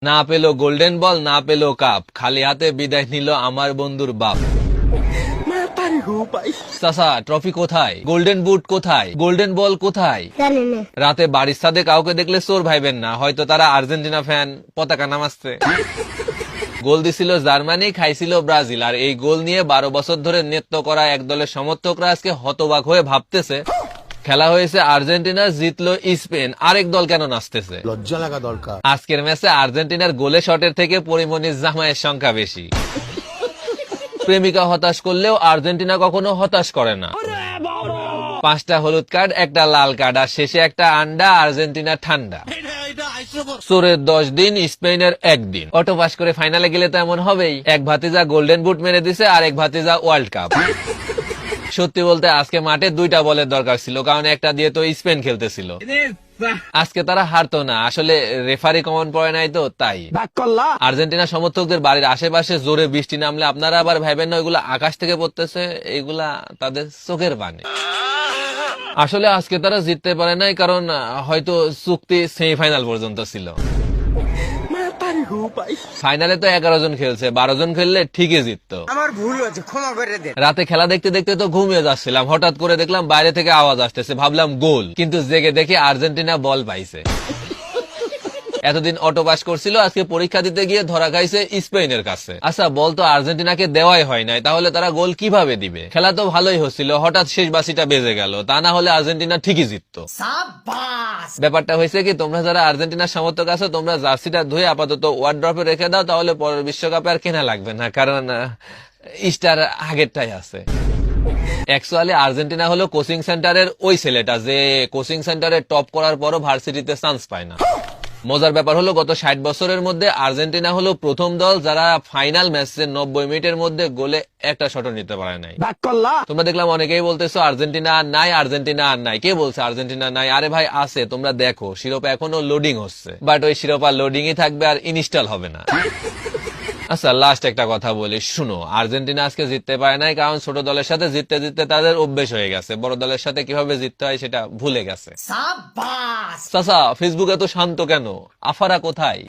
না পেলো golden ball, না পেলো কাপ, খালি হাতে বিদায় নিল আমার বন্ধুর বাপ। চাচা, ট্রফি কোথায়? গোল্ডেন বুট কোথায়? গোল্ডেন বল কোথায়? রাতে বাড়ির ছাদে কাউকে দেখলে চোর ভাইবেন না, হয়তো তারা আর্জেন্টিনা ফ্যান, পতাকা নামাচ্ছে। গোল দিছিল জার্মানি, খাইছিল ব্রাজিল, আর এই গোল নিয়ে 12 বছর ধরে নৃত্য করা এক দলের সমর্থকরা আজকে হতবাক হয়ে ভাবতেছে, খেলা হয়েছে আর্জেন্টিনা, জিতলো স্পেন, আরেক দল কেন নাচতেছে? লজ্জা লাগা দরকার। আজকের ম্যাচে আর্জেন্টিনার গোলে শটের থেকে পরিমণির জামাইয়ের সংখ্যা বেশি। প্রেমিকা হতাশ করলেও আর্জেন্টিনা কখনো হতাশ করে না। 5টা হলুদ কার্ড, একটা লাল কার্ড, আর শেষে একটা আন্ডা, আর্জেন্টিনা ঠান্ডা। চোরের 10 দিন, স্পেনের 1 দিন। অটো পাস করে ফাইনালে গেলে তো এমন হবেই, এক ভাতিজা গোল্ডেন বুট মেরে দিছে, আর এক ভাতিজা ওয়ার্ল্ড কাপ। সত্যি বলতে আজকে মাঠে 2টা বলের দরকার ছিল, কারণ একটা দিয়ে তো স্পেন খেলতেছিল। আজকে তারা হারতো না, আসলে রেফারি কমন পড়ে নাই তো তাই। আর্জেন্টিনা সমর্থকদের বাড়ির আশেপাশে জোরে বৃষ্টি নামলে আপনারা আবার ভাবেন না ওইগুলা আকাশ থেকে পড়তেছে, এগুলা তাদের চোখের বাণী। আসলে আজকে তারা জিততে পারে নাই, কারণ হয়তো চুক্তি সেমিফাইনাল পর্যন্ত ছিল। ফাইনালে তো 11 জন খেলছে, 12 জন খেললে ঠিকই জিততো। আমার ভুল হয়েছে, ক্ষমা করে দেন। রাতে খেলা দেখতে দেখতে তো ঘুমিয়ে যাচ্ছিলাম, হঠাৎ করে দেখলাম বাইরে থেকে আওয়াজ আসতেছে, ভাবলাম গোল, কিন্তু জেগে দেখি আর্জেন্টিনা বল পাইছে। এতদিন অটো পাস করছিল, আজকে পরীক্ষা দিতে গিয়ে ধরা খাইছে স্পেনের কাছে। আচ্ছা বল তো, আর্জেন্টিনাকে দেওয়াই হয় নাই, তাহলে তারা গোল কিভাবে দিবে? খেলা তো ভালোই হচ্ছিল, হঠাৎ শেষ বাসিটা বেজে গেল, তা না হলে আর্জেন্টিনা ঠিকই জিততো। ব্যাপারটা হয়েছে কি, তোমরা যারা আর্জেন্টিনার সমর্থক আছো, তোমরা জার্সিটা ধুয়ে আপাতত ওয়ার্ড্রপে রেখে দাও, তাহলে পরের বিশ্বকাপে আর কেনা লাগবে না, কারণ স্টার আগেরটাই আছে। অ্যাকচুয়ালি আর্জেন্টিনা হলো কোচিং সেন্টারের ওই ছেলেটা যে কোচিং সেন্টারে টপ করার পরও ভার্সিটিতে চান্স পায় না। মজার ব্যাপার হলো গত 60 বছরের মধ্যে আর্জেন্টিনা হলো প্রথম দল যারা ফাইনাল ম্যাচে 90 মিনিটের মধ্যে গোলে একটা শটও নিতে পারে নাই। তোমরা দেখলাম অনেকেই বলতেছো আর্জেন্টিনা আর নাই, আর্জেন্টিনা আর নাই। কে বলছে আর্জেন্টিনা নাই? আরে ভাই আছে, তোমরা দেখো শিরোপা এখনো লোডিং হচ্ছে, বাট ওই শিরোপা লোডিংই থাকবে, আর ইনস্টল হবে না। আচ্ছা লাস্ট একটা কথা বলি, শুনো, আর্জেন্টিনা আজকে জিততে পারে নাই কারণ ছোট দলের সাথে জিততে জিততে তাদের অভ্যেস হয়ে গেছে, বড় দলের সাথে কিভাবে জিততে হয় সেটা ভুলে গেছে। চাচা, ফেসবুক এত শান্ত কেন? আফারা কোথায়?